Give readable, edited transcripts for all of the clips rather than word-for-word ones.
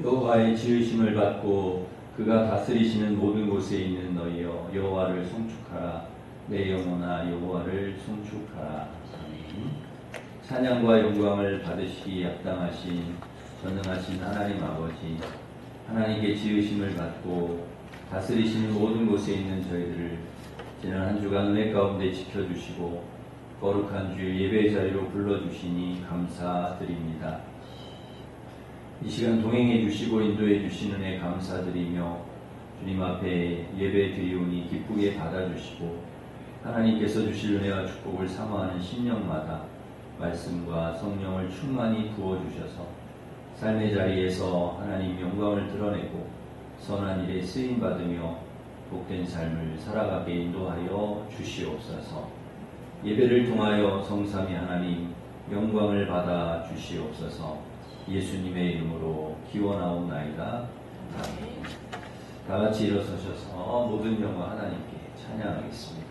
여호와의 지으심을 받고 그가 다스리시는 모든 곳에 있는 너희여 여호와를 송축하라. 내 영혼아 여호와를 송축하라. 아멘. 찬양과 영광을 받으시기 합당하신 전능하신 하나님 아버지, 하나님께 지으심을 받고 다스리시는 모든 곳에 있는 저희들을 지난 한 주간 은혜 가운데 지켜주시고 거룩한 주의 예배 자리로 불러주시니 감사드립니다. 이 시간 동행해 주시고 인도해 주시는 은혜 감사드리며 주님 앞에 예배 드리오니 기쁘게 받아주시고 하나님께서 주실 은혜와 축복을 사모하는 심령마다 말씀과 성령을 충만히 부어주셔서 삶의 자리에서 하나님 영광을 드러내고 선한 일에 쓰임받으며 복된 삶을 살아가게 인도하여 주시옵소서. 예배를 통하여 성삼위 하나님 영광을 받아 주시옵소서. 예수님의 이름으로 기원하옵나이다. 아멘. 다 같이 일어서셔서 모든 영광 하나님께 찬양하겠습니다.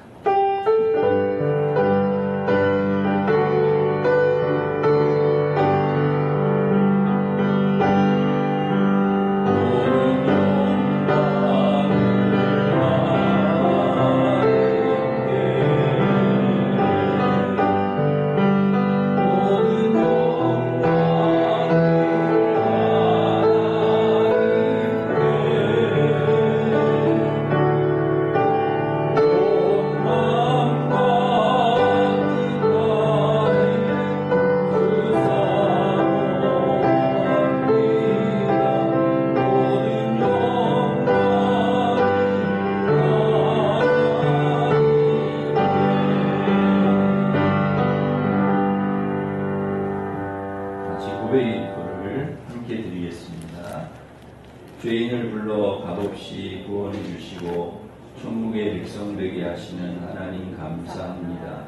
죄인을 불러 값없이 구원해 주시고 천국의 백성 되게 하시는 하나님 감사합니다.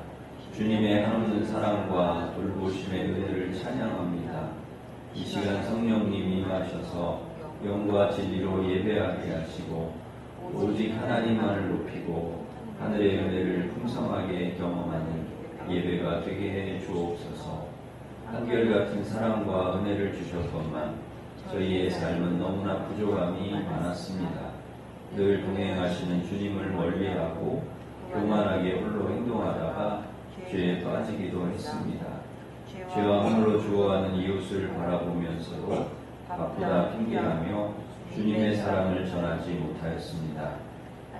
주님의 한없는 사랑과 돌보심의 은혜를 찬양합니다. 이 시간 성령님이 임하셔서 영과 진리로 예배하게 하시고 오직 하나님만을 높이고 하늘의 은혜를 풍성하게 경험하는 예배가 되게 해 주옵소서. 한결같은 사랑과 은혜를 주셨건만 저희의 삶은 너무나 부족함이 많았습니다. 늘 동행하시는 주님을 멀리하고 교만하게 홀로 행동하다가 죄에 빠지기도 했습니다. 죄와 홀로 죽어가는 이웃을 바라보면서도 바쁘다 핑계하며 주님의 사랑을 전하지 못하였습니다.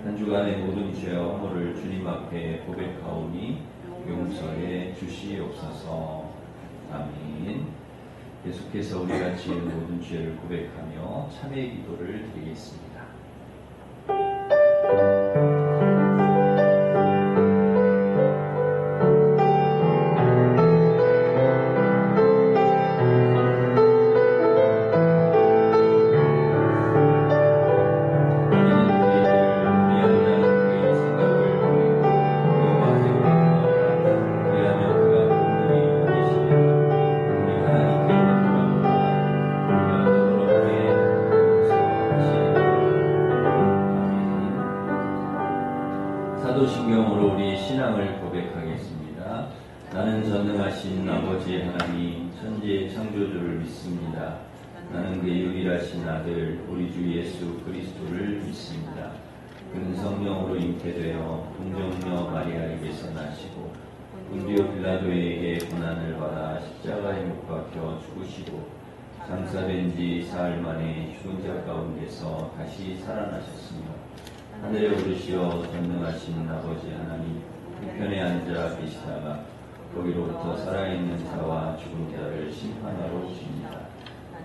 한 주간의 모든 죄와 허물을 주님 앞에 고백하오니 용서해 주시옵소서. 아멘. 계속해서 우리가 지은 모든 죄를 고백하며 참회의 기도를 드리겠습니다. 사도신경으로 우리 신앙을 고백하겠습니다. 나는 전능하신 아버지 하나님 천지의 창조주를 믿습니다. 나는 그의 유일하신 아들 우리 주 예수 그리스도를 믿습니다. 그는 성령으로 잉태되어 동정녀 마리아에게서 나시고 본디오 빌라도에게 고난을 받아 십자가에 못 박혀 죽으시고 장사된 지 사흘 만에 죽은 자 가운데서 다시 살아나셨으며 하늘에 오르시어 전능하신 아버지 하나님 우편에 앉아 계시다가 거기로부터 살아있는 자와 죽은 자를 심판하러 오십니다.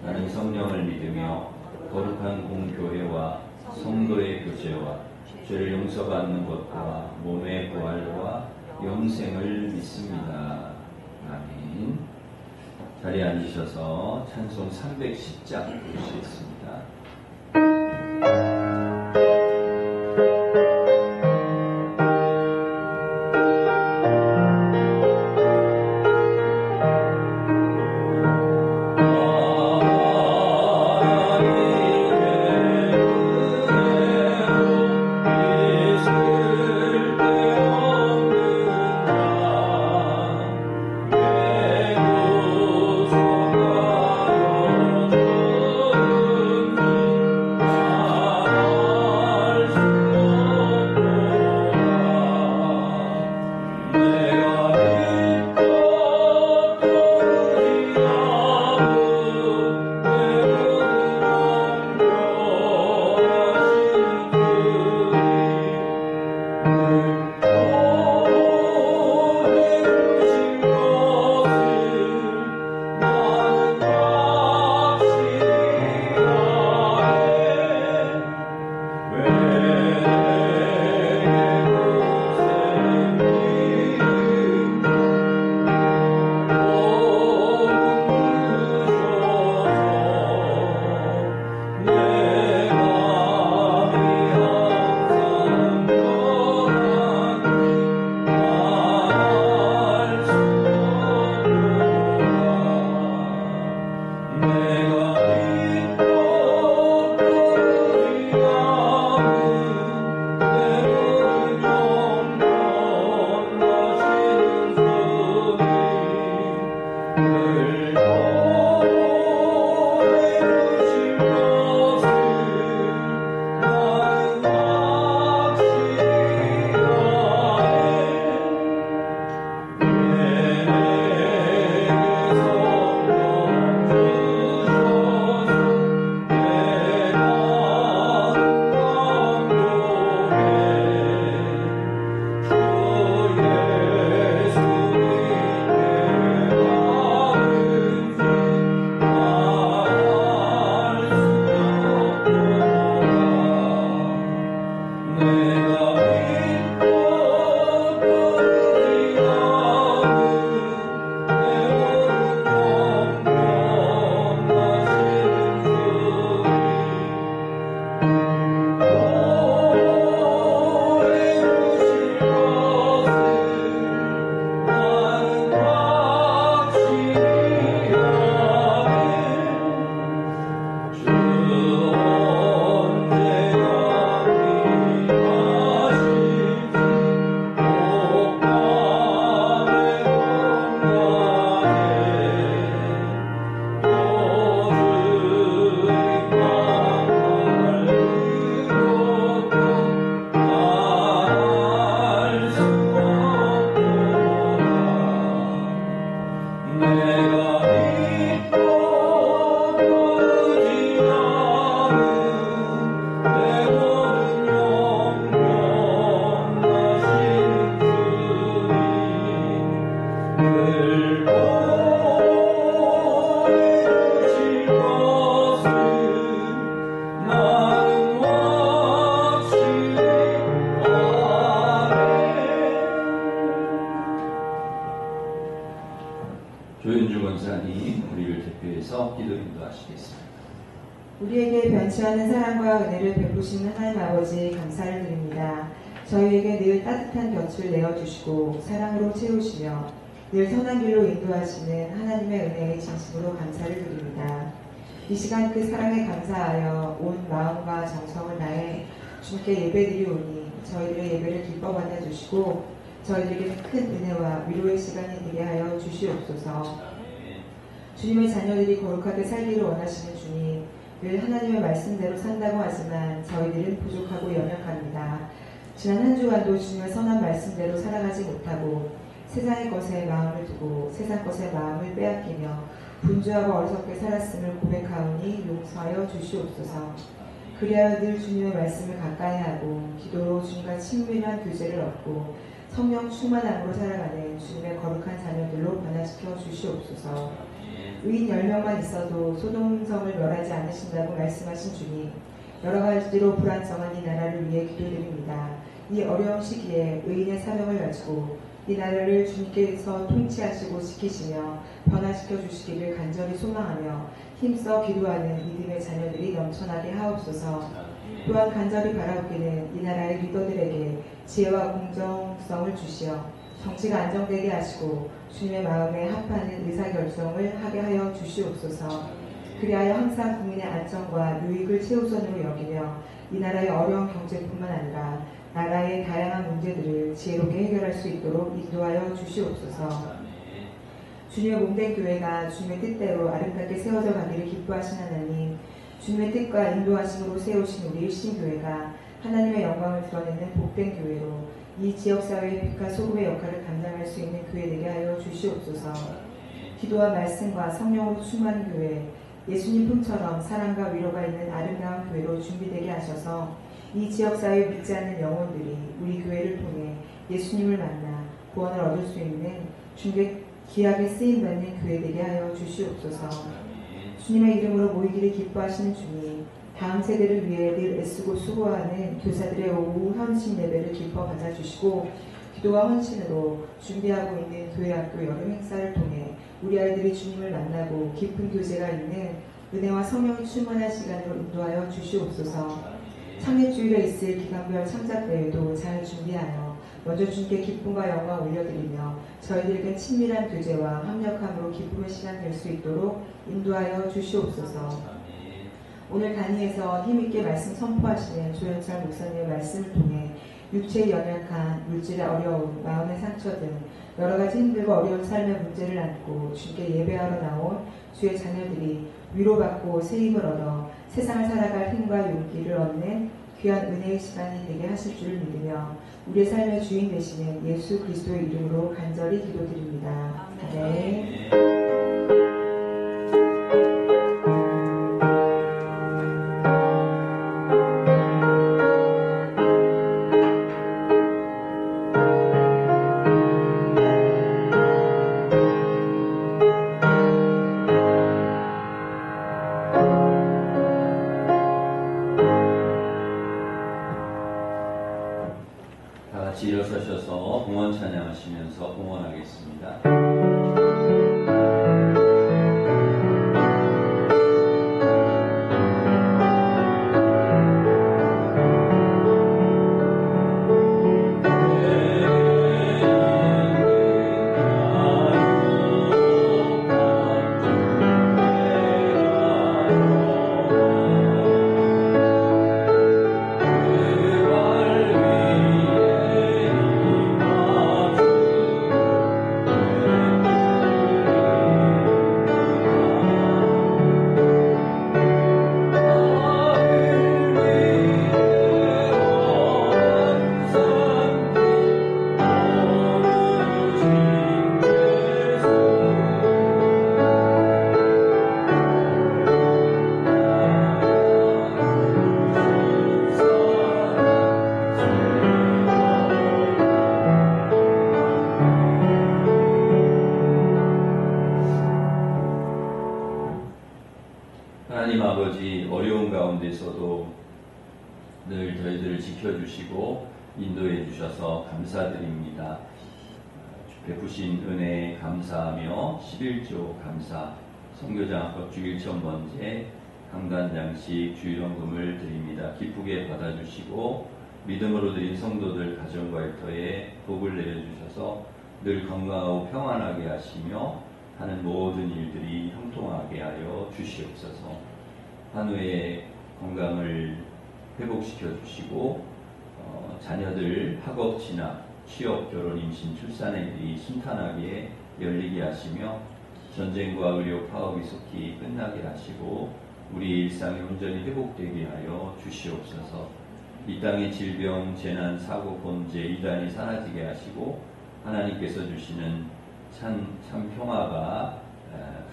나는 성령을 믿으며 거룩한 공교회와 성도의 교제와 죄를 용서받는 것과 몸의 부활과 영생을 믿습니다. 아멘. 자리에 앉으셔서 찬송 310장 부르시겠습니다. 조윤주 권사님 우리를 대표해서 기도 인도하시겠습니다. 우리에게 변치 않은 사랑과 은혜를 베푸시는 하나님 아버지 감사를 드립니다. 저희에게 늘 따뜻한 곁을 내어주시고 사랑으로 채우시며 늘 선한 길로 인도하시는 하나님의 은혜에 진심으로 감사를 드립니다. 이 시간 그 사랑에 감사하여 온 마음과 정성을 다해 주님께 예배드리오니 저희들의 예배를 기뻐 받아주시고 저희들에게는 큰 은혜와 위로의 시간이 되게 하여 주시옵소서. 주님의 자녀들이 거룩하게 살기를 원하시는 주님, 늘 하나님의 말씀대로 산다고 하지만 저희들은 부족하고 연약합니다. 지난 한 주간도 주님의 선한 말씀대로 살아가지 못하고 세상의 것에 마음을 두고 세상 것에 마음을 빼앗기며 분주하고 어리석게 살았음을 고백하오니 용서하여 주시옵소서. 그리하여 늘 주님의 말씀을 가까이 하고 기도로 주님과 친밀한 교제를 얻고 성령 충만함으로 살아가는 주님의 거룩한 자녀들로 변화시켜 주시옵소서. 의인 10명만 있어도 소돔성을 멸하지 않으신다고 말씀하신 주님, 여러 가지로 불안정한 이 나라를 위해 기도드립니다. 이 어려운 시기에 의인의 사명을 가지고 이 나라를 주님께서 통치하시고 지키시며 변화시켜 주시기를 간절히 소망하며 힘써 기도하는 믿음의 자녀들이 넘쳐나게 하옵소서. 또한 간절히 바라옵기는 이 나라의 리더들에게 지혜와 공정성을 주시어 정치가 안정되게 하시고 주님의 마음에 합하는 의사결정을 하게 하여 주시옵소서. 그리하여 항상 국민의 안전과 유익을 최우선으로 여기며 이 나라의 어려운 경제뿐만 아니라 나라의 다양한 문제들을 지혜롭게 해결할 수 있도록 인도하여 주시옵소서. 주님의 몸된 교회가 주님의 뜻대로 아름답게 세워져 가기를 기뻐하신 하나님, 주님의 뜻과 인도하심으로 세우신 우리 일신교회가 하나님의 영광을 드러내는 복된 교회로 이 지역사회의 빛과 소금의 역할을 감당할 수 있는 교회 되게 하여 주시옵소서. 기도와 말씀과 성령으로 충만한 교회, 예수님 품처럼 사랑과 위로가 있는 아름다운 교회로 준비되게 하셔서 이 지역사회에 믿지 않는 영혼들이 우리 교회를 통해 예수님을 만나 구원을 얻을 수 있는 귀하게 쓰임받는 교회 되게 하여 주시옵소서. 주님의 이름으로 모이기를 기뻐하시는 주님, 다음 세대를 위해 늘 애쓰고 수고하는 교사들의 오후 헌신 예배를 기뻐 받아주시고 기도와 헌신으로 준비하고 있는 교회학교 여름 행사를 통해 우리 아이들이 주님을 만나고 깊은 교제가 있는 은혜와 성령이 충만한 시간으로 인도하여 주시옵소서. 창립주일에 있을 기간별 창작대회도 잘 준비하여 먼저 주님께 기쁨과 영광 올려드리며 저희들에게 친밀한 교제와 합력함으로 기쁨의 시간 될 수 있도록 인도하여 주시옵소서. 아멘. 오늘 강의에서 힘있게 말씀 선포하시는 조현철 목사님의 말씀을 통해 육체의 연약한, 물질의 어려움, 마음의 상처 등 여러 가지 힘들고 어려운 삶의 문제를 안고 주께 예배하러 나온 주의 자녀들이 위로받고 새힘을 얻어 세상을 살아갈 힘과 용기를 얻는 귀한 은혜의 시간이 되게 하실 줄을 믿으며 우리의 삶의 주인 되시는 예수 그리스도의 이름으로 간절히 기도드립니다. 아멘. 다 같이 일어서셔서 봉헌 찬양하시면서 봉헌하겠습니다. 하나님 아버지, 어려운 가운데서도 늘 저희들을 지켜주시고 인도해 주셔서 감사드립니다. 베푸신 은혜에 감사하며 11조 감사, 선교장학급 주1,000번째 강단장식 주일원금을 드립니다. 기쁘게 받아주시고 믿음으로 드린 성도들 가정과 일터에 복을 내려주셔서 늘 건강하고 평안하게 하시며 하는 모든 일들이 형통하게 하여 주시옵소서. 한우의 건강을 회복시켜 주시고 자녀들 학업 진학, 취업, 결혼, 임신, 출산의 일이 순탄하게 열리게 하시며 전쟁과 의료 파업이 속히 끝나게 하시고 우리 일상이 온전히 회복되게 하여 주시옵소서. 이 땅의 질병, 재난, 사고, 범죄, 이단이 사라지게 하시고 하나님께서 주시는 참 평화가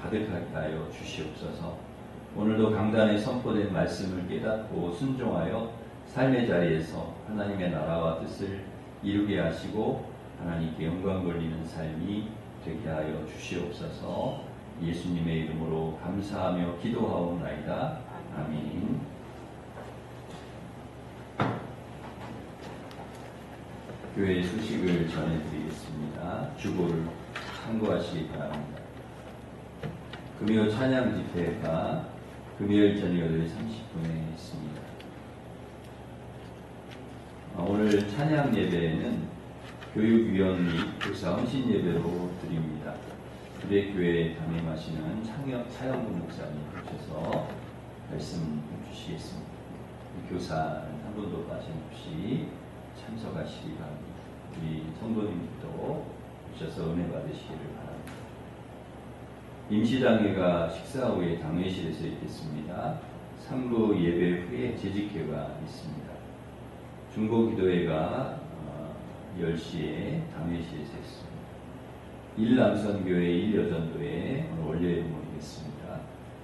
가득하게 하여 주시옵소서. 오늘도 강단에 선포된 말씀을 깨닫고 순종하여 삶의 자리에서 하나님의 나라와 뜻을 이루게 하시고 하나님께 영광 돌리는 삶이 되게 하여 주시옵소서. 예수님의 이름으로 감사하며 기도하옵나이다. 아멘. 교회 소식을 전해드리겠습니다. 주보를 참고하시기 바랍니다. 금요 찬양 집회가 금요일 저녁 8시 30분에 있습니다. 오늘 찬양 예배는 교육위원 및 교사 헌신 예배로 드립니다. 우리 교회에 담임하시는 차영구 목사님 오셔서 말씀 주시겠습니다. 교사는 한 분도 빠짐없이 참석하시기 바랍니다. 우리 성도님들도 오셔서 은혜 받으시기를 바랍니다. 임시당회가 식사 후에 당회실에서 있겠습니다. 3부 예배 후에 재직회가 있습니다. 중보기도회가 10시에 당회실에서 있습니다. 일남선교회, 일여전도회 오늘 월요일에 모이겠습니다.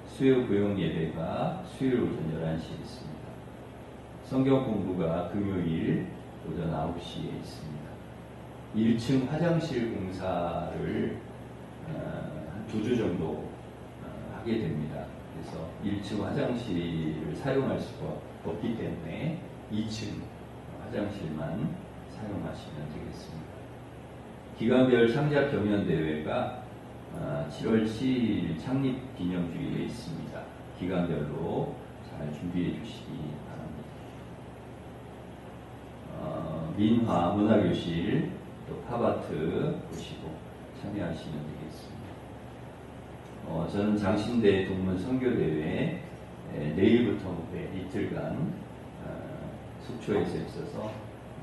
수요 고용 예배가 수요일 오전 11시에 있습니다. 성경 공부가 금요일 오전 9시에 있습니다. 1층 화장실 공사를 한 2주 정도 하게 됩니다. 그래서 1층 화장실을 사용할 수가 없기 때문에 2층 화장실만 사용하시면 되겠습니다. 기간별 창작 경연대회가 7월 7일 창립기념주일에 있습니다. 기간별로 잘 준비해 주시기 바랍니다. 민화 문화교실 또 팝아트 보시고 참여하시면 되겠습니다. 저는 장신대 동문 선교대회 내일부터 모레 이틀간 속초에서 있어서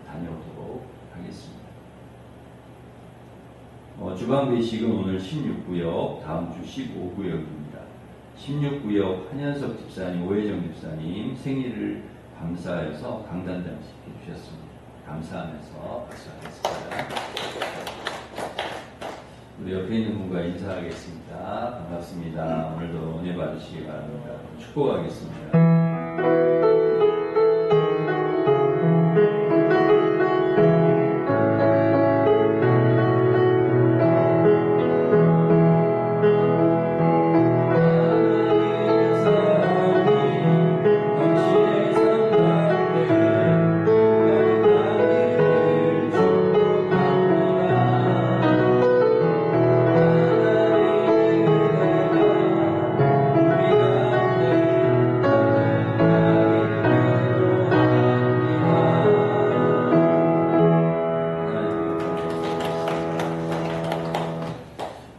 다녀오도록 하겠습니다. 주방 배식은 오늘 16구역, 다음 주 15구역입니다. 16구역 한현석 집사님, 오혜정 집사님 생일을 감사해서 강단장식 해주셨습니다. 감사하면서 박수하겠습니다. 우리 옆에 있는 분과 인사하겠습니다. 반갑습니다. 오늘도 은혜 받으시기 바랍니다. 축복하겠습니다.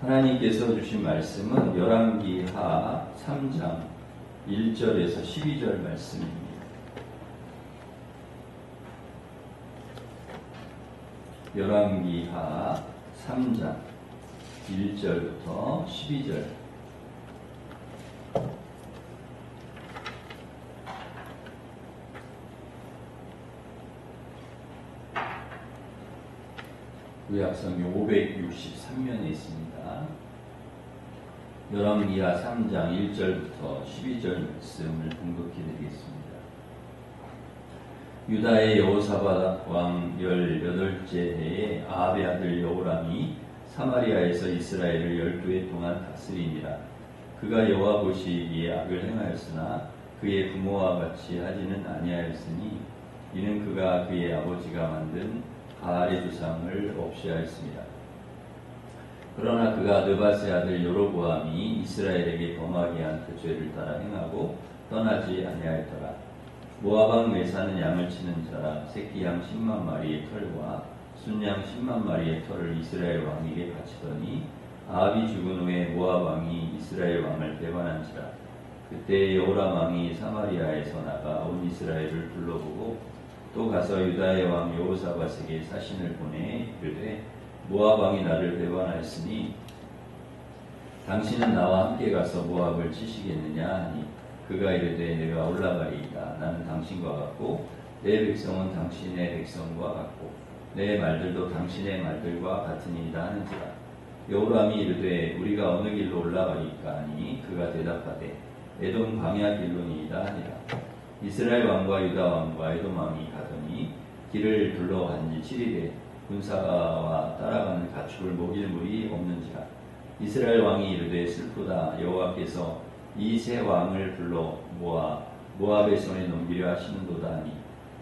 하나님께서 주신 말씀은 열왕기하 3장 1절에서 12절 말씀입니다. 열왕기하 3장 1절부터 12절. 구약성경 563면에 있습니다. 열왕기하 3장 1절부터 12절 말씀을 공독해 드리겠습니다. 유다의 여호사밧 왕 18째 해에 아합의 아들 여호람이 사마리아에서 이스라엘을 12해 동안 다스리니라. 그가 여호와 보시기에 악을 행하였으나 그의 부모와 같이 하지는 아니하였으니 이는 그가 그의 아버지가 만든 바알의 주상을 없이 하였습니다. 그러나 그가 느밧의 아들 여로보암이 이스라엘에게 범하게 한 그 죄를 따라 행하고 떠나지 아니하였더라. 모압 외 사는 양을 치는 자라 새끼 양 10만 마리의 털과 순양 10만 마리의 털을 이스라엘 왕에게 바치더니 아합이 죽은 후에 모압 왕이 이스라엘 왕을 배반한지라. 그때 여호람 왕이 사마리아에서 나가 온 이스라엘을 둘러보고 또 가서 유다의 왕 여호사밧에게 사신을 보내 이르되 모압 왕이 나를 배반하였으니 당신은 나와 함께 가서 모압을 치시겠느냐 하니 그가 이르되 내가 올라가리이다. 나는 당신과 같고 내 백성은 당신의 백성과 같고 내 말들도 당신의 말들과 같으니이다 하는지라. 여호람이 이르되 우리가 어느 길로 올라가리까 하니 그가 대답하되 에돔 광야 길로니이다 하니라. 이스라엘 왕과 유다 왕과 에돔 왕이 가더니 길을 둘러간지 7일에 군사와 따라가는 가축을 먹일 물이 없는지라. 이스라엘 왕이 이르되 슬프다. 여호와께서 이 세 왕을 불러 모압의 손에 넘기려 하시는도다 하니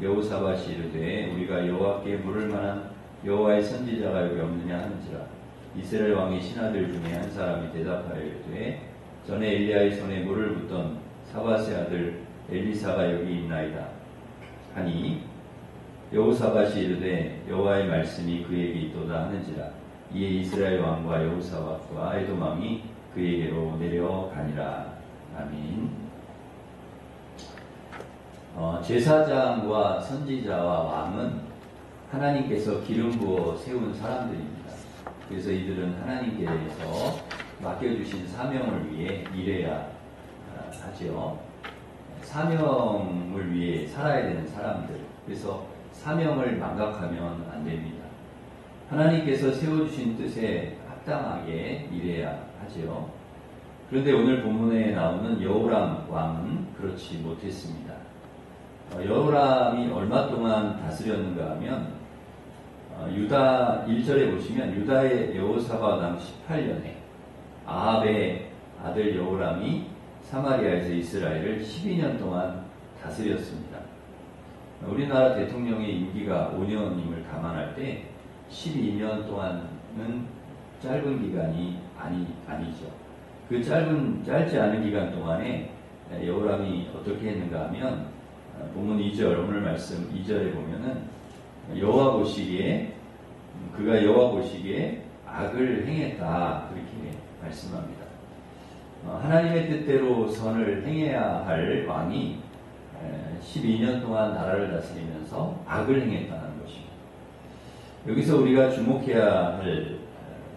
여호사밧이 이르되 우리가 여호와께 물을 만한 여호와의 선지자가 여기 없느냐 하는지라. 이스라엘 왕의 신하들 중에 한 사람이 대답하여 이르되 전에 엘리야의 손에 물을 붓던 사밧의 아들 엘리사가 여기 있나이다 하니 여호사밧이 이르되 여호와의 말씀이 그에게 있도다 하는지라. 이에 이스라엘 왕과 여호사밧과 에돔 왕이 그에게로 내려가니라. 아멘. 제사장과 선지자와 왕은 하나님께서 기름 부어 세운 사람들입니다. 그래서 이들은 하나님께서 맡겨주신 사명을 위해 일해야 하죠. 사명을 위해 살아야 되는 사람들. 그래서 사명을 망각하면 안 됩니다. 하나님께서 세워주신 뜻에 합당하게 일해야 하죠. 그런데 오늘 본문에 나오는 여호람 왕은 그렇지 못했습니다. 여호람이 얼마 동안 다스렸는가 하면 유다 1절에 보시면 유다의 여호사밧 왕 18년에 아합의 아들 여호람이 사마리아에서 이스라엘을 12년 동안 다스렸습니다. 우리나라 대통령의 임기가 5년임을 감안할 때 12년 동안은 짧은 기간이 아니죠. 그 짧지 않은 기간 동안에 여호람이 어떻게 했는가 하면 본문 2절 오늘 말씀 2절에 보면은 그가 여호와 보시기에 악을 행했다 그렇게 말씀합니다. 하나님의 뜻대로 선을 행해야 할 왕이 12년 동안 나라를 다스리면서 악을 행했다는 것입니다. 여기서 우리가 주목해야 할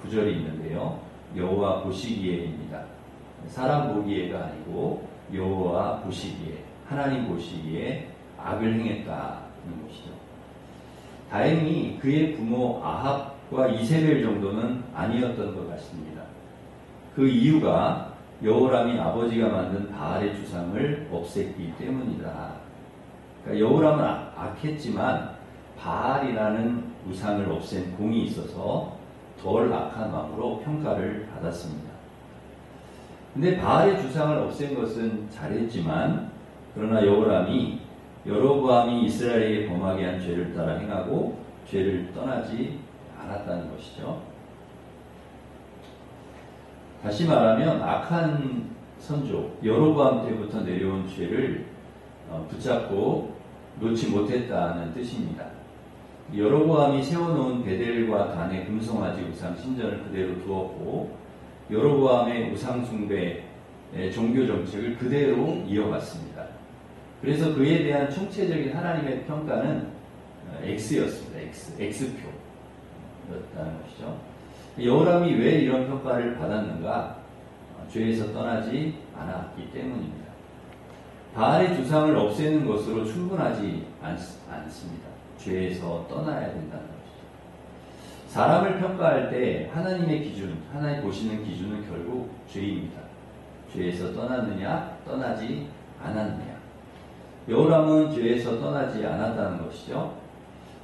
구절이 있는데요. 여호와 보시기에입니다. 사람 보기에가 아니고 여호와 보시기에, 하나님 보시기에 악을 행했다는 것이죠. 다행히 그의 부모 아합과 이세벨 정도는 아니었던 것 같습니다. 그 이유가 여호람이 아버지가 만든 바알의 주상을 없앴기 때문이다. 그러니까 여호람은 악했지만 바알이라는 우상을 없앤 공이 있어서 덜 악한 왕으로 평가를 받았습니다. 근데 바알의 주상을 없앤 것은 잘했지만 그러나 여호람이 여로보암이 이스라엘에게 범하게 한 죄를 따라 행하고 죄를 떠나지 않았다는 것이죠. 다시 말하면 악한 선조 여로보암 때부터 내려온 죄를 붙잡고 놓지 못했다는 뜻입니다. 여로보암이 세워놓은 베델과 단의 금송아지 우상 신전을 그대로 두었고 여로보암의 우상 숭배 종교 정책을 그대로 이어갔습니다. 그래서 그에 대한 총체적인 하나님의 평가는 X였습니다. X표였다는 것이죠. 여호람이 왜 이런 평가를 받았는가? 죄에서 떠나지 않았기 때문입니다. 바알의 주상을 없애는 것으로 충분하지 않습니다. 죄에서 떠나야 된다는 것이죠. 사람을 평가할 때 하나님의 기준, 하나님 보시는 기준은 결국 죄입니다. 죄에서 떠났느냐, 떠나지 않았느냐. 여호람은 죄에서 떠나지 않았다는 것이죠.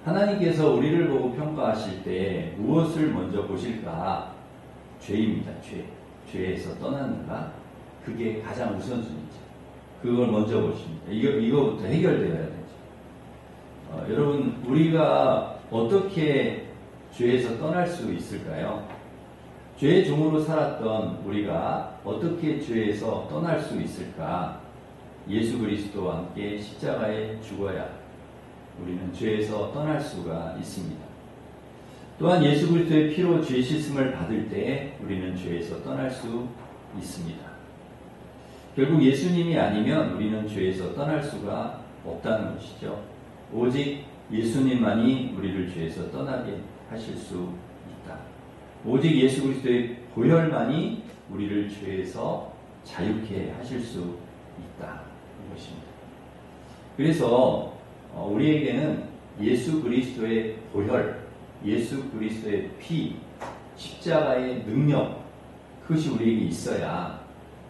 하나님께서 우리를 보고 평가하실 때 무엇을 먼저 보실까? 죄입니다. 죄에서 떠났는가? 그게 가장 우선순위죠. 그걸 먼저 보십니다. 이거부터 해결되어야 되죠. 여러분, 우리가 어떻게 죄에서 떠날 수 있을까요? 죄의 종으로 살았던 우리가 어떻게 죄에서 떠날 수 있을까? 예수 그리스도와 함께 십자가에 죽어야 우리는 죄에서 떠날 수가 있습니다. 또한 예수 그리스도의 피로 죄 씻음을 받을 때 우리는 죄에서 떠날 수 있습니다. 결국 예수님이 아니면 우리는 죄에서 떠날 수가 없다는 것이죠. 오직 예수님만이 우리를 죄에서 떠나게 하실 수 있다. 오직 예수 그리스도의 보혈만이 우리를 죄에서 자유케 하실 수 있다. 것입니다. 그래서 우리에게는 예수 그리스도의 보혈, 예수 그리스도의 피, 십자가의 능력, 그것이 우리에게 있어야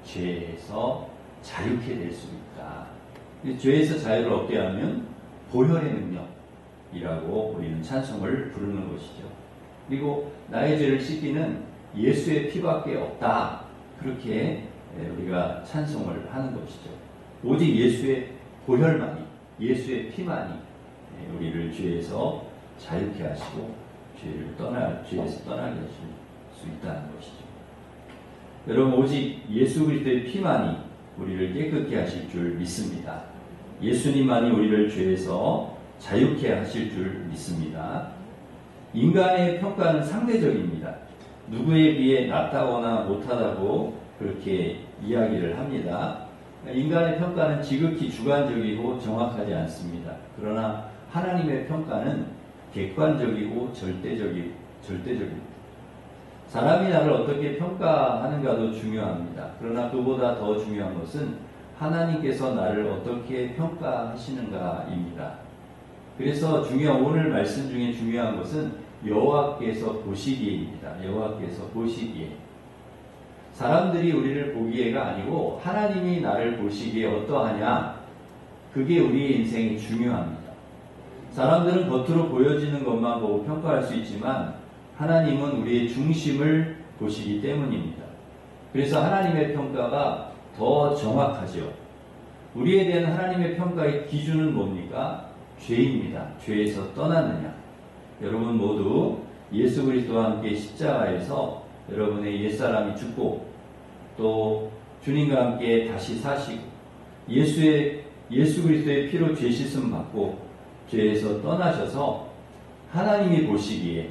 죄에서 자유케 될 수 있다. 죄에서 자유를 얻게 하면 보혈의 능력이라고 우리는 찬송을 부르는 것이죠. 그리고 나의 죄를 씻기는 예수의 피밖에 없다. 그렇게 우리가 찬송을 하는 것이죠. 오직 예수의 보혈만이, 예수의 피만이 우리를 죄에서 자유케 하시고 죄에서 떠나게 하실 수 있다는 것이죠. 여러분, 오직 예수 그리스도의 피만이 우리를 깨끗게 하실 줄 믿습니다. 예수님만이 우리를 죄에서 자유케 하실 줄 믿습니다. 인간의 평가는 상대적입니다. 누구에 비해 낫다거나 못하다고 그렇게 이야기를 합니다. 인간의 평가는 지극히 주관적이고 정확하지 않습니다. 그러나 하나님의 평가는 객관적이고 절대적입니다. 사람이 나를 어떻게 평가하는가도 중요합니다. 그러나 그보다 더 중요한 것은 하나님께서 나를 어떻게 평가하시는가입니다. 그래서 오늘 말씀 중에 중요한 것은 여호와께서 보시기에입니다. 여호와께서 보시기에. 사람들이 우리를 보기에가 아니고 하나님이 나를 보시기에 어떠하냐, 그게 우리의 인생이 중요합니다. 사람들은 겉으로 보여지는 것만 보고 평가할 수 있지만 하나님은 우리의 중심을 보시기 때문입니다. 그래서 하나님의 평가가 더 정확하죠. 우리에 대한 하나님의 평가의 기준은 뭡니까? 죄입니다. 죄에서 떠났느냐. 여러분 모두 예수 그리스도와 함께 십자가에서 여러분의 옛사람이 죽고 또 주님과 함께 다시 사시고 예수 그리스도의 피로 죄 씻음 받고 죄에서 떠나셔서 하나님이 보시기에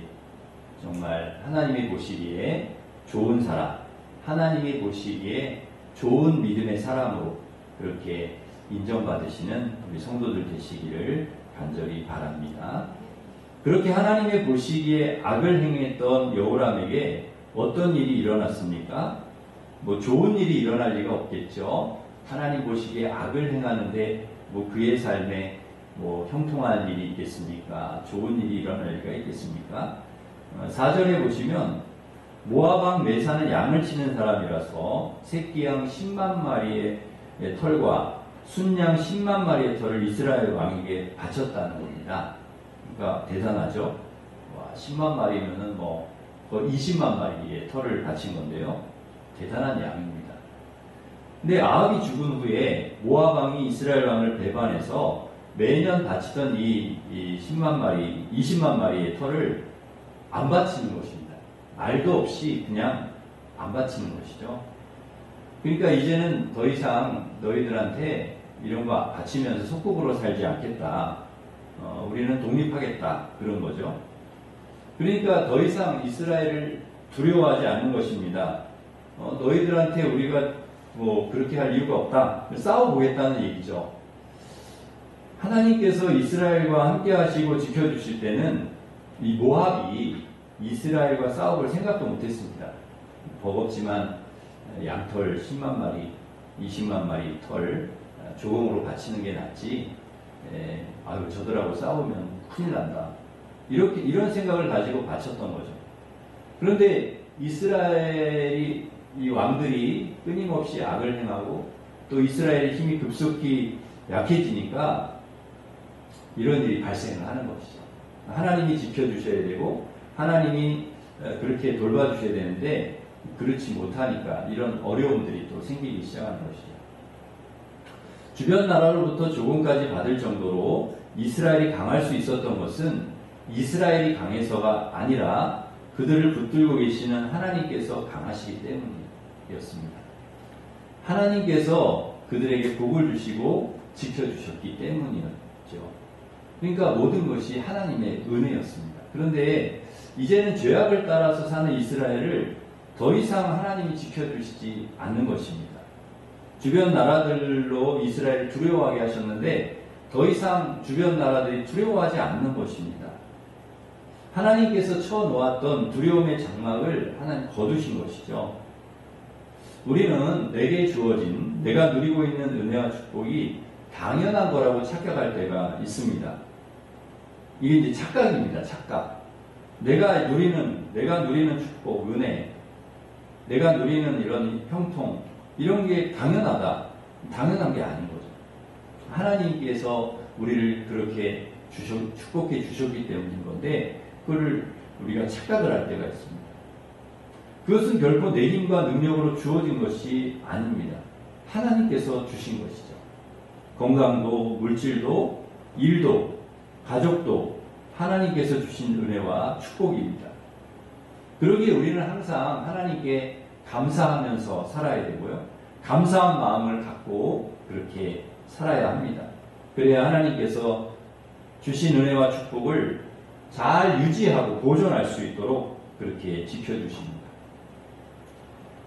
정말 하나님이 보시기에 좋은 사람, 하나님이 보시기에 좋은 믿음의 사람으로 그렇게 인정받으시는 우리 성도들 되시기를 간절히 바랍니다. 그렇게 하나님의 보시기에 악을 행했던 여호람에게 어떤 일이 일어났습니까? 뭐 좋은 일이 일어날 리가 없겠죠. 하나님 보시기에 악을 행하는데 뭐 그의 삶에 뭐 형통한 일이 있겠습니까? 좋은 일이 일어날 리가 있겠습니까? 4절에 보시면 모압 왕 메사는 양을 치는 사람이라서 새끼양 10만 마리의 털과 순양 10만 마리의 털을 이스라엘 왕에게 바쳤다는 겁니다. 그러니까 대단하죠. 와, 10만 마리면은 뭐 20만 마리의 털을 바친 건데요. 대단한 양입니다. 근데 아합이 죽은 후에 모압 왕이 이스라엘 왕을 배반해서 매년 바치던 이 10만 마리, 20만 마리의 털을 안 바치는 것입니다. 말도 없이 그냥 안 바치는 것이죠. 그러니까 이제는 더 이상 너희들한테 이런 거 바치면서 속국으로 살지 않겠다. 우리는 독립하겠다. 그런 거죠. 그러니까 더 이상 이스라엘을 두려워하지 않는 것입니다. 너희들한테 우리가 뭐 그렇게 할 이유가 없다. 싸워보겠다는 얘기죠. 하나님께서 이스라엘과 함께 하시고 지켜주실 때는 이 모압이 이스라엘과 싸워볼 생각도 못했습니다. 버겁지만 양털 10만 마리, 20만 마리 털 조공으로 바치는 게 낫지. 아유 저들하고 싸우면 큰일 난다. 이런 생각을 가지고 바쳤던 거죠. 그런데 이스라엘이 이 왕들이 끊임없이 악을 행하고 또 이스라엘의 힘이 급속히 약해지니까 이런 일이 발생을 하는 것이죠. 하나님이 지켜주셔야 되고 하나님이 그렇게 돌봐주셔야 되는데 그렇지 못하니까 이런 어려움들이 또 생기기 시작하는 것이죠. 주변 나라로부터 조공까지 받을 정도로 이스라엘이 강할 수 있었던 것은 이스라엘이 강해서가 아니라 그들을 붙들고 계시는 하나님께서 강하시기 때문이었습니다. 하나님께서 그들에게 복을 주시고 지켜주셨기 때문이었죠. 그러니까 모든 것이 하나님의 은혜였습니다. 그런데 이제는 죄악을 따라서 사는 이스라엘을 더 이상 하나님이 지켜주시지 않는 것입니다. 주변 나라들로 이스라엘을 두려워하게 하셨는데 더 이상 주변 나라들이 두려워하지 않는 것입니다. 하나님께서 쳐놓았던 두려움의 장막을 하나님 거두신 것이죠. 우리는 내게 주어진, 내가 누리고 있는 은혜와 축복이 당연한 거라고 착각할 때가 있습니다. 이게 이제 착각입니다. 착각. 내가 누리는 축복, 은혜, 내가 누리는 이런 형통, 이런 게 당연하다. 당연한 게 아닌 거죠. 하나님께서 우리를 그렇게 축복해 주셨기 때문인 건데 그걸 우리가 착각을 할 때가 있습니다. 그것은 결코 내 힘과 능력으로 주어진 것이 아닙니다. 하나님께서 주신 것이죠. 건강도, 물질도, 일도, 가족도 하나님께서 주신 은혜와 축복입니다. 그러기에 우리는 항상 하나님께 감사하면서 살아야 되고요. 감사한 마음을 갖고 그렇게 살아야 합니다. 그래야 하나님께서 주신 은혜와 축복을 잘 유지하고 보존할 수 있도록 그렇게 지켜주십니다.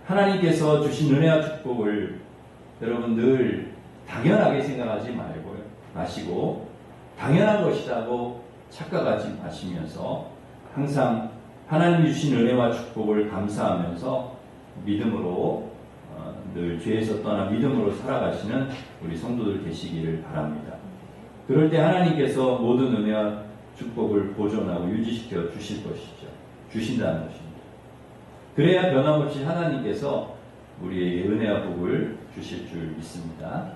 하나님께서 주신 은혜와 축복을 여러분 늘 당연하게 생각하지 마시고 당연한 것이라고 착각하지 마시면서 항상 하나님이 주신 은혜와 축복을 감사하면서 믿음으로 늘 죄에서 떠나 믿음으로 살아가시는 우리 성도들 되시기를 바랍니다. 그럴 때 하나님께서 모든 은혜와 축복을 보존하고 유지시켜 주실 것이죠. 주신다는 것입니다. 그래야 변함없이 하나님께서 우리에게 은혜와 복을 주실 줄 믿습니다.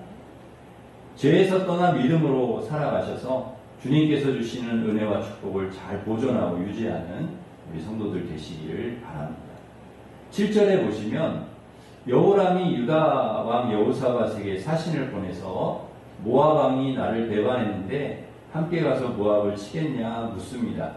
죄에서 떠나 믿음으로 살아가셔서 주님께서 주시는 은혜와 축복을 잘 보존하고 유지하는 우리 성도들 되시기를 바랍니다. 7절에 보시면 여호람이 유다 왕 여호사밧에게 사신을 보내서 모압 왕이 나를 배반했는데 함께 가서 모압을 치겠냐 묻습니다.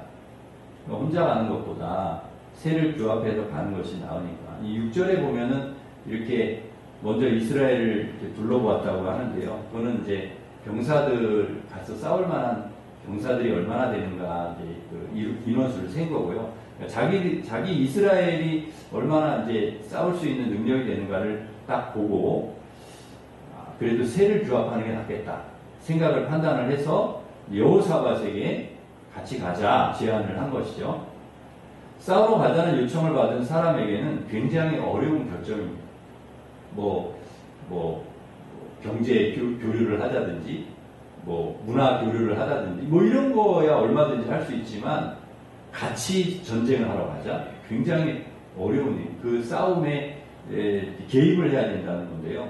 혼자 가는 것보다 새를 규합해서 가는 것이 나으니까. 이 6절에 보면은 이렇게 먼저 이스라엘을 이렇게 둘러보았다고 하는데요. 그거는 이제 병사들 가서 싸울 만한 병사들이 얼마나 되는가 이제 그 인원수를 센 거고요. 그러니까 자기 이스라엘이 얼마나 이제 싸울 수 있는 능력이 되는가를 딱 보고 그래도 세를 규합하는 게 낫겠다 생각을 판단을 해서 여호사밧에게 같이 가자 제안을 한 것이죠. 싸우러 가자는 요청을 받은 사람에게는 굉장히 어려운 결정입니다. 경제 교류를 하자든지, 문화 교류를 하자든지, 이런 거야 얼마든지 할 수 있지만, 같이 전쟁을 하러 가자? 굉장히 어려운 일. 그 싸움에 개입을 해야 된다는 건데요.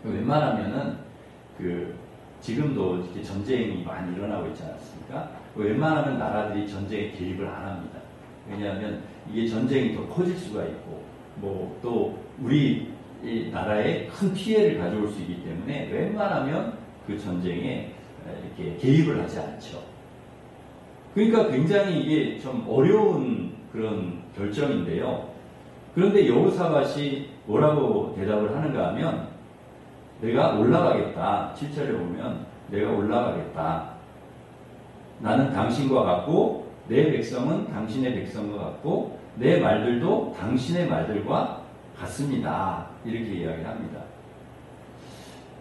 웬만하면은, 지금도 이렇게 전쟁이 많이 일어나고 있지 않습니까? 웬만하면 나라들이 전쟁에 개입을 안 합니다. 왜냐하면 이게 전쟁이 더 커질 수가 있고, 또 우리 나라에 큰 피해를 가져올 수 있기 때문에 웬만하면 그 전쟁에 이렇게 개입을 하지 않죠. 그러니까 굉장히 이게 좀 어려운 그런 결정인데요. 그런데 여호사밧이 뭐라고 대답을 하는가 하면 내가 올라가겠다. 7절에 보면 내가 올라가겠다. 나는 당신과 같고 내 백성은 당신의 백성과 같고 내 말들도 당신의 말들과 같습니다. 이렇게 이야기합니다.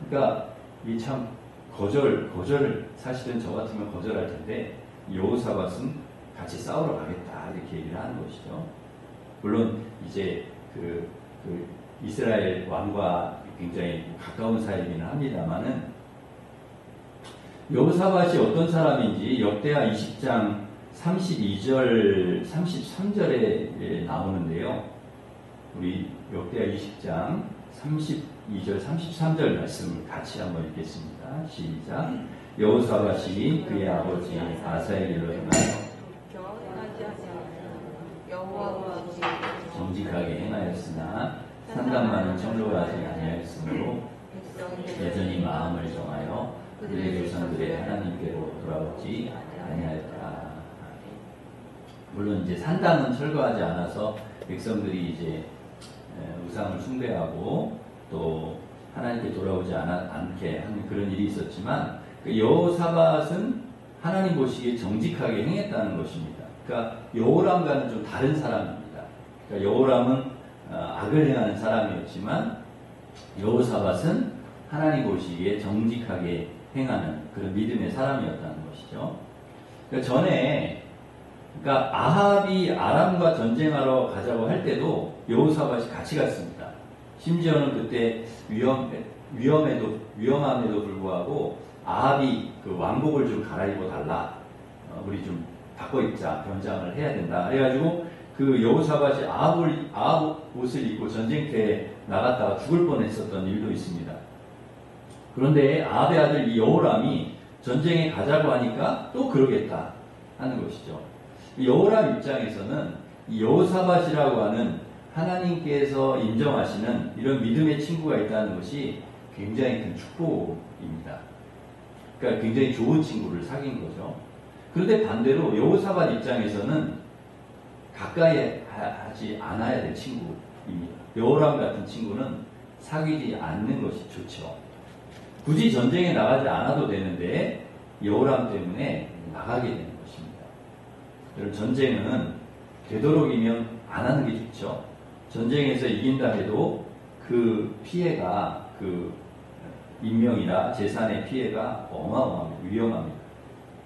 그러니까 이 참 거절을 사실은 저 같으면 거절할 텐데 여호사밧은 같이 싸우러 가겠다 이렇게 얘기를 하는 것이죠. 물론 이제 그 이스라엘 왕과 굉장히 가까운 사이이긴 합니다만은 여호사밧이 어떤 사람인지 역대하 20장 32절 33절에 나오는데요. 우리 역대하 20장 32절 33절 말씀을 같이 한번 읽겠습니다. 시작. 여호사밧이 그의 아버지 아사의 일로 행하여 정직하게 행하였으나 산당만은 청조하지 아니하였으므로 여전히 마음을 정하여 그들의 조상들의 하나님께로 돌아오지 아니하였다. 물론 이제 산당은 철거하지 않아서 백성들이 이제 우상을 숭배하고 또 하나님께 돌아오지 않게 하는 그런 일이 있었지만 그 여호사밧은 하나님 보시기에 정직하게 행했다는 것입니다. 그러니까 여호람과는 좀 다른 사람입니다. 그러니까 여호람은 악을 행하는 사람이었지만 여호사밧은 하나님 보시기에 정직하게 행하는 그런 믿음의 사람이었다는 것이죠. 그러니까 아합이 아람과 전쟁하러 가자고 할 때도 여호사밧이 같이 갔습니다. 심지어는 그때 위험함에도 불구하고 아합이 그 왕복을 좀 갈아입어 달라. 우리 좀 바꿔 입자. 변장을 해야 된다. 그래가지고 그 여호사밧이 아합 옷을 입고 전쟁터에 나갔다가 죽을 뻔했었던 일도 있습니다. 그런데 아합의 아들 이 여호람이 전쟁에 가자고 하니까 또 그러겠다 하는 것이죠. 여호람 입장에서는 이 여호사밧이라고 하는 하나님께서 인정하시는 이런 믿음의 친구가 있다는 것이 굉장히 큰 축복입니다. 그러니까 굉장히 좋은 친구를 사귄 거죠. 그런데 반대로 여호사밧 입장에서는 가까이 하지 않아야 될 친구입니다. 여호람 같은 친구는 사귀지 않는 것이 좋죠. 굳이 전쟁에 나가지 않아도 되는데 여호람 때문에 나가게 되는 것입니다. 여러분, 전쟁은 되도록이면 안 하는 게 좋죠. 전쟁에서 이긴다 해도 그 피해가 그 인명이나 재산의 피해가 어마어마합니다. 위험합니다.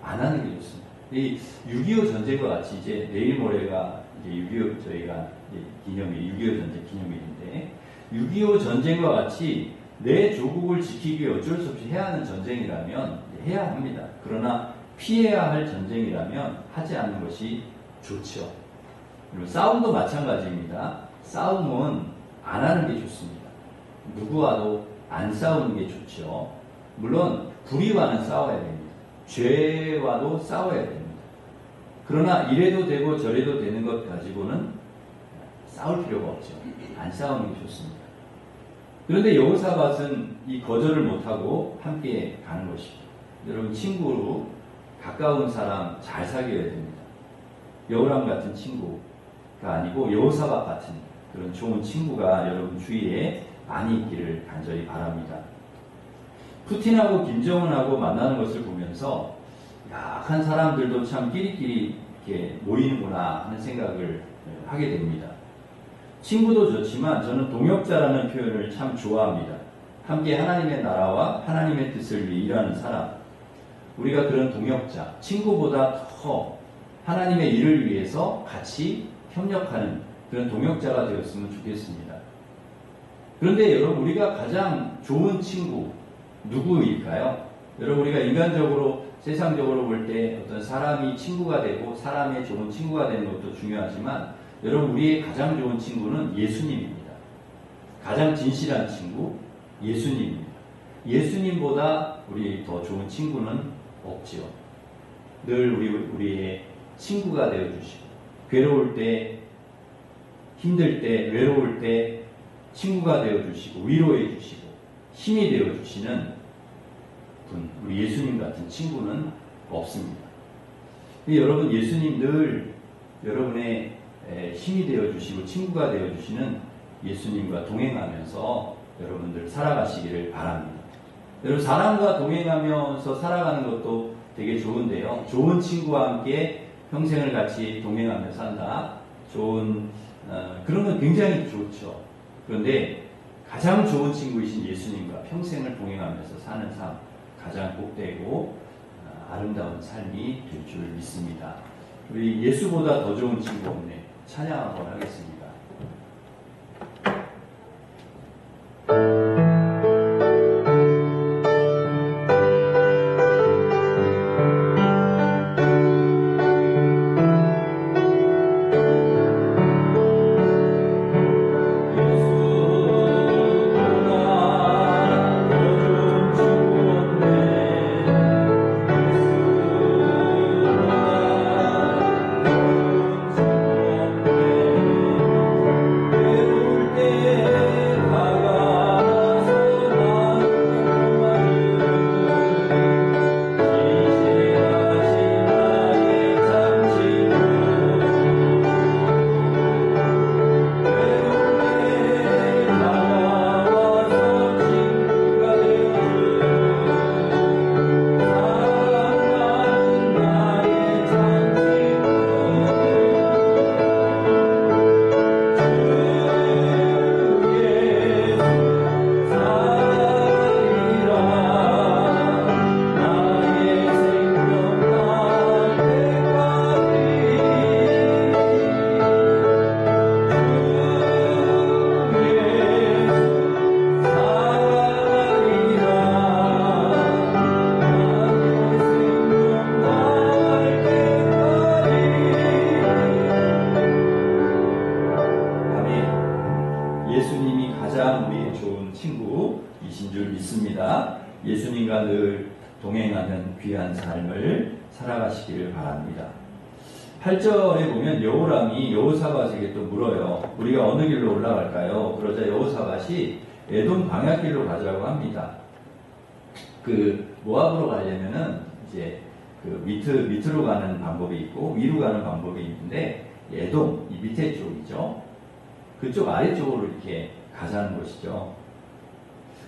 안 하는 게 좋습니다. 이 6.25 전쟁과 같이 이제 내일 모레가 이제 6.25 저희가 기념일, 6.25 전쟁 기념일인데 6.25 전쟁과 같이 내 조국을 지키기 위해 어쩔 수 없이 해야 하는 전쟁이라면 해야 합니다. 그러나 피해야 할 전쟁이라면 하지 않는 것이 좋죠. 그리고 싸움도 마찬가지입니다. 싸움은 안 하는 게 좋습니다. 누구와도 안 싸우는 게 좋죠. 물론 불의와는 싸워야 됩니다. 죄와도 싸워야 됩니다. 그러나 이래도 되고 저래도 되는 것 가지고는 싸울 필요가 없죠. 안 싸우는 게 좋습니다. 그런데 여호사밧은 이 거절을 못하고 함께 가는 것이죠. 여러분, 친구로 가까운 사람 잘 사귀어야 됩니다. 여호람 같은 친구가 아니고 여호사밧 같은 그런 좋은 친구가 여러분 주위에 많이 있기를 간절히 바랍니다. 푸틴하고 김정은하고 만나는 것을 보면서 약한 사람들도 참 끼리끼리 이렇게 모이는구나 하는 생각을 하게 됩니다. 친구도 좋지만 저는 동역자라는 표현을 참 좋아합니다. 함께 하나님의 나라와 하나님의 뜻을 위해 일하는 사람. 우리가 그런 동역자, 친구보다 더 하나님의 일을 위해서 같이 협력하는 그런 동역자가 되었으면 좋겠습니다. 그런데 여러분, 우리가 가장 좋은 친구 누구일까요? 여러분, 우리가 인간적으로 세상적으로 볼 때 어떤 사람이 친구가 되고 사람의 좋은 친구가 되는 것도 중요하지만 여러분, 우리의 가장 좋은 친구는 예수님입니다. 가장 진실한 친구 예수님입니다. 예수님보다 우리 더 좋은 친구는 없지요. 늘 우리의 친구가 되어주시고, 괴로울 때, 힘들 때, 외로울 때 친구가 되어주시고, 위로해 주시고, 힘이 되어주시는 분, 우리 예수님 같은 친구는 없습니다. 여러분, 예수님 늘 여러분의 힘이 되어주시고 친구가 되어주시는 예수님과 동행하면서 여러분들 살아가시기를 바랍니다. 여러분, 사람과 동행하면서 살아가는 것도 되게 좋은데요. 좋은 친구와 함께 평생을 같이 동행하며 산다. 그런 건 굉장히 좋죠. 그런데 가장 좋은 친구이신 예수님과 평생을 동행하면서 사는 삶, 가장 복되고 아름다운 삶이 될 줄 믿습니다. 우리 예수보다 더 좋은 친구 없네. 찬양 한번 하겠습니다. 예수님이 가장 우리의 좋은 친구이신 줄 믿습니다. 예수님과 늘 동행하는 귀한 삶을 살아가시기를 바랍니다. 8절에 보면 여호람이 여호사밧에게 또 물어요. 우리가 어느 길로 올라갈까요? 그러자 여호사밧이 에돔 광야길로 가자고 합니다. 모압으로 가려면은 이제 밑으로 가는 방법이 있고 위로 가는 방법이 있는데, 에돔, 이 밑에 쪽이죠. 그쪽 아래쪽으로 이렇게 가자는 것이죠.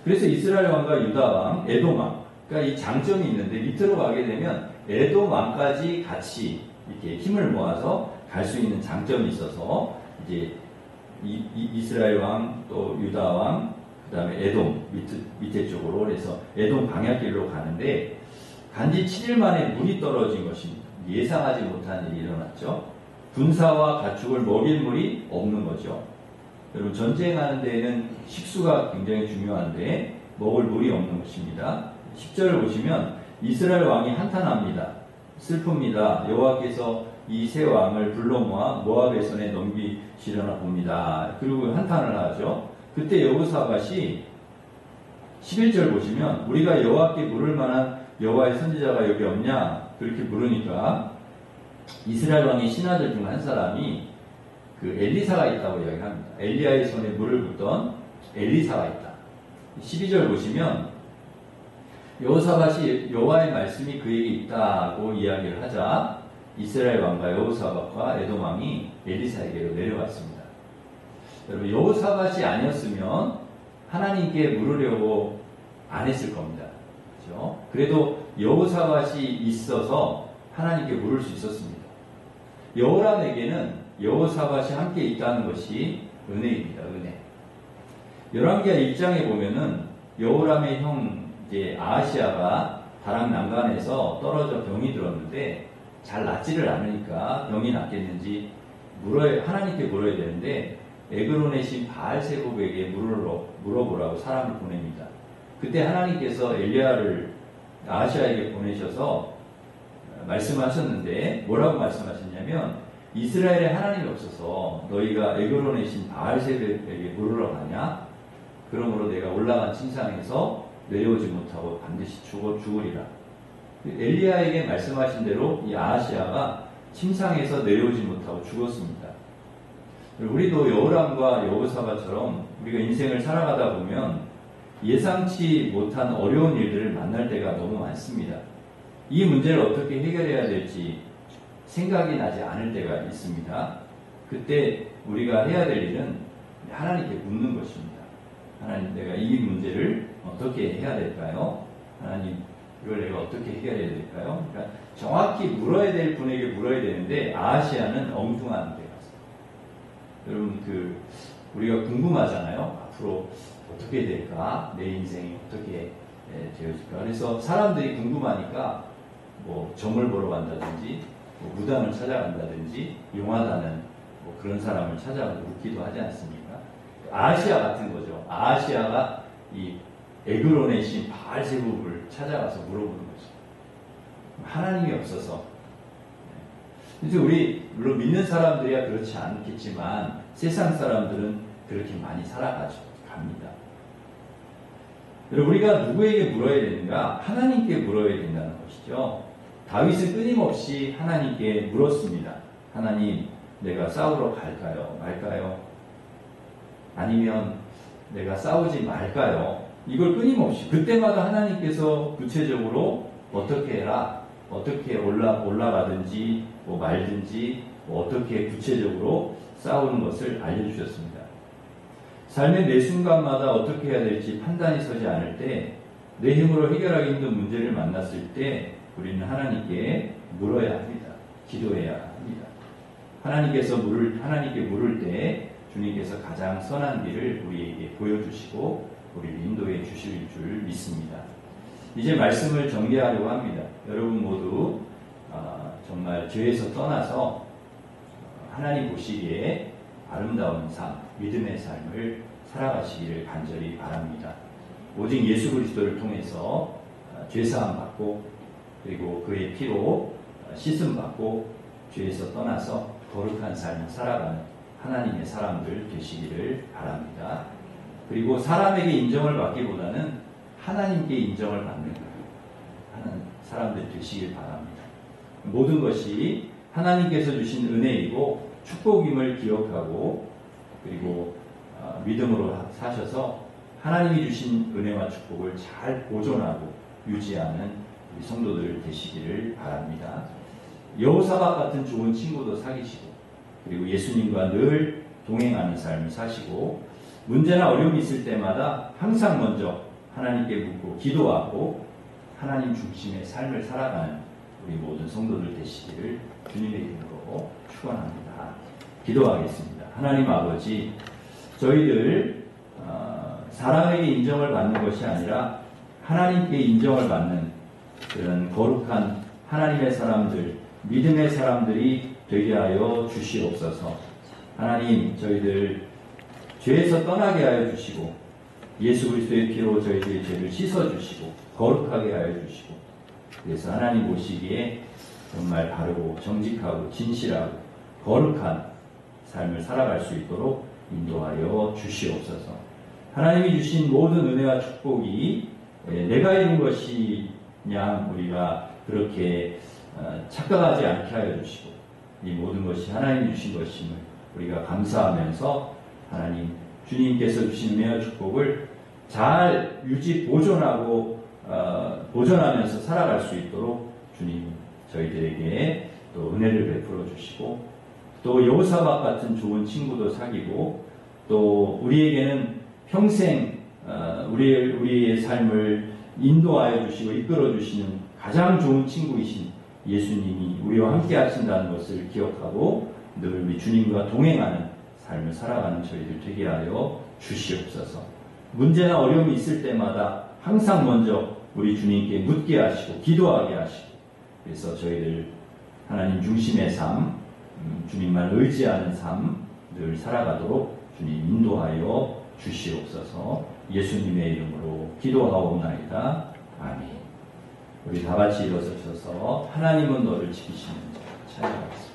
그래서 이스라엘 왕과 유다 왕, 에돔 왕, 그러니까 이 장점이 있는데, 밑으로 가게 되면 에돔 왕까지 같이 이렇게 힘을 모아서 갈 수 있는 장점이 있어서 이제 이스라엘 왕, 또 유다 왕, 그 다음에 에돔 밑에 쪽으로, 그래서 에돔 광야길로 가는데, 단지 7일 만에 물이 떨어진 것입니다. 예상하지 못한 일이 일어났죠. 군사와 가축을 먹일 물이 없는 거죠. 여러분, 전쟁하는 데에는 식수가 굉장히 중요한데 먹을 물이 없는 것입니다. 10절을 보시면 이스라엘 왕이 한탄합니다. 슬픕니다. 여호와께서 이 세 왕을 불러 모아 모압의 손에 넘기시려나 봅니다. 그리고 한탄을 하죠. 그때 여호사밧이 11절 보시면 우리가 여호와께 물을 만한 여호와의 선지자가 여기 없냐? 그렇게 물으니까 이스라엘 왕의 신하들 중 한 사람이 엘리사가 있다고 이야기합니다. 엘리야의 손에 물을 붓던 엘리사가 있다. 12절 보시면 여호사밧이 여호와의 말씀이 그에게 있다고 이야기를 하자 이스라엘 왕과 여호사밧과 에돔 왕이 엘리사에게로 내려갔습니다. 여러분, 여호사밧이 아니었으면 하나님께 물으려고 안 했을 겁니다. 그렇죠? 그래도 여호사밧이 있어서 하나님께 물을 수 있었습니다. 여호람에게는 여호사밧이 함께 있다는 것이 은혜입니다. 은혜. 열왕기하 1장에 보면은 여호람의 형 이제 아하시아가 다락 난간에서 떨어져 병이 들었는데 잘 낫지를 않으니까 병이 낫겠는지 하나님께 물어야 되는데 에그론의 신 바알세복에게 물어보라고 사람을 보냅니다. 그때 하나님께서 엘리야를 아하시아에게 보내셔서 말씀하셨는데 뭐라고 말씀하셨냐면 이스라엘에 하나님이 없어서 너희가 에그론의 신 바알세복에게 물으러 가냐? 그러므로 내가 올라간 침상에서 내려오지 못하고 반드시 죽으리라. 엘리야에게 말씀하신 대로 이 아하시아가 침상에서 내려오지 못하고 죽었습니다. 우리도 여호람과 여호사밧처럼 우리가 인생을 살아가다 보면 예상치 못한 어려운 일들을 만날 때가 너무 많습니다. 이 문제를 어떻게 해결해야 될지 생각이 나지 않을 때가 있습니다. 그때 우리가 해야 될 일은 하나님께 묻는 것입니다. 하나님, 내가 이 문제를 어떻게 해야 될까요? 하나님, 이걸 내가 어떻게 해결해야 될까요? 그러니까 정확히 물어야 될 분에게 물어야 되는데 아하시아는 엉뚱한 데 갔어요. 여러분, 우리가 궁금하잖아요. 앞으로 어떻게 될까? 내 인생이 어떻게 되어질까? 그래서 사람들이 궁금하니까 뭐 점을 보러 간다든지 뭐 무당을 찾아간다든지 용하다는 뭐 그런 사람을 찾아가서 묻기도 하지 않습니까? 아하시아 같은 거죠. 아하시아가 이 에그론의 신 바알세복을 찾아가서 물어보는 거죠. 하나님이 없어서. 그래서 우리 물론 믿는 사람들이야 그렇지 않겠지만 세상 사람들은 그렇게 많이 살아가죠. 갑니다. 우리가 누구에게 물어야 되는가? 하나님께 물어야 된다는 것이죠. 다윗은 끊임없이 하나님께 물었습니다. 하나님, 내가 싸우러 갈까요? 말까요? 아니면 내가 싸우지 말까요? 이걸 끊임없이 그때마다 하나님께서 구체적으로 어떻게 해라, 어떻게 올라가든지 뭐 말든지 뭐 어떻게 구체적으로 싸우는 것을 알려주셨습니다. 삶의 매 순간마다 어떻게 해야 될지 판단이 서지 않을 때, 내 힘으로 해결하기 힘든 문제를 만났을 때 우리는 하나님께 물어야 합니다. 기도해야 합니다. 하나님께 물을 때 주님께서 가장 선한 길을 우리에게 보여주시고 우리를 인도해 주실 줄 믿습니다. 이제 말씀을 정리하려고 합니다. 여러분 모두 정말 죄에서 떠나서 하나님 보시기에 아름다운 삶, 믿음의 삶을 살아가시기를 간절히 바랍니다. 오직 예수 그리스도를 통해서 죄사함 받고 그리고 그의 피로 씻음 받고 죄에서 떠나서 거룩한 삶을 살아가는 하나님의 사람들 되시기를 바랍니다. 그리고 사람에게 인정을 받기보다는 하나님께 인정을 받는 사람들 되시길 바랍니다. 모든 것이 하나님께서 주신 은혜이고 축복임을 기억하고 그리고 믿음으로 사셔서 하나님이 주신 은혜와 축복을 잘 보존하고 유지하는 우리 성도들 되시기를 바랍니다. 여호사밧 같은 좋은 친구도 사귀시고 그리고 예수님과 늘 동행하는 삶을 사시고 문제나 어려움이 있을 때마다 항상 먼저 하나님께 묻고 기도하고 하나님 중심의 삶을 살아가는 우리 모든 성도들 되시기를 주님의 이름으로 축원합니다. 기도하겠습니다. 하나님 아버지, 저희들 사람에게 인정을 받는 것이 아니라 하나님께 인정을 받는 그런 거룩한 하나님의 사람들, 믿음의 사람들이 되게 하여 주시옵소서. 하나님, 저희들 죄에서 떠나게 하여 주시고 예수 그리스도의 피로 저희들의 죄를 씻어주시고 거룩하게 하여 주시고 그래서 하나님 보시기에 정말 바르고 정직하고 진실하고 거룩한 삶을 살아갈 수 있도록 인도하여 주시옵소서. 하나님이 주신 모든 은혜와 축복이 내가 이룬 것이냐 우리가 그렇게 착각하지 않게 하여 주시고 이 모든 것이 하나님이 주신 것임을 우리가 감사하면서 하나님 주님께서 주신 은혜와 축복을 잘 유지 보존하면서 살아갈 수 있도록 주님 저희들에게 또 은혜를 베풀어 주시고 또 여호사밧 같은 좋은 친구도 사귀고 또 우리에게는 평생 우리의 삶을 인도하여 주시고 이끌어 주시는 가장 좋은 친구이신 예수님이 우리와 함께 하신다는 것을 기억하고 늘 우리 주님과 동행하는 삶을 살아가는 저희들 되게 하여 주시옵소서. 문제나 어려움이 있을 때마다 항상 먼저 우리 주님께 묻게 하시고 기도하게 하시고, 그래서 저희들 하나님 중심의 삶, 주님만 의지하는 삶 늘 살아가도록 주님 인도하여 주시옵소서. 예수님의 이름으로 기도하옵나이다. 아멘. 우리 다 같이 일어서셔서 하나님은 너를 지키시는 자 찬양하겠습니다.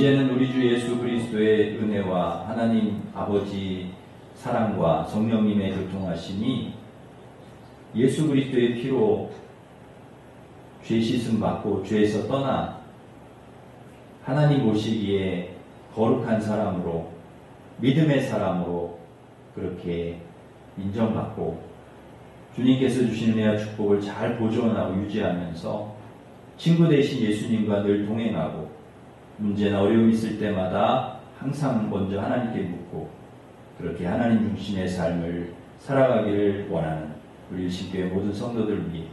이제는 우리 주 예수 그리스도의 은혜와 하나님 아버지 사랑과 성령님의 교통하심이 예수 그리스도의 피로 죄 씻음 받고 죄에서 떠나 하나님 보시기에 거룩한 사람으로, 믿음의 사람으로 그렇게 인정받고 주님께서 주시는 은혜와 축복을 잘 보존하고 유지하면서 친구 되신 예수님과 늘 동행하고 문제나 어려움이 있을 때마다 항상 먼저 하나님께 묻고 그렇게 하나님 중심의 삶을 살아가기를 원하는 우리 일신교회 모든 성도들 위해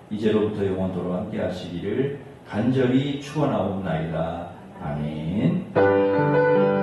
이제로부터 영원토록 함께 하시기를 간절히 축원하옵나이다. 아멘.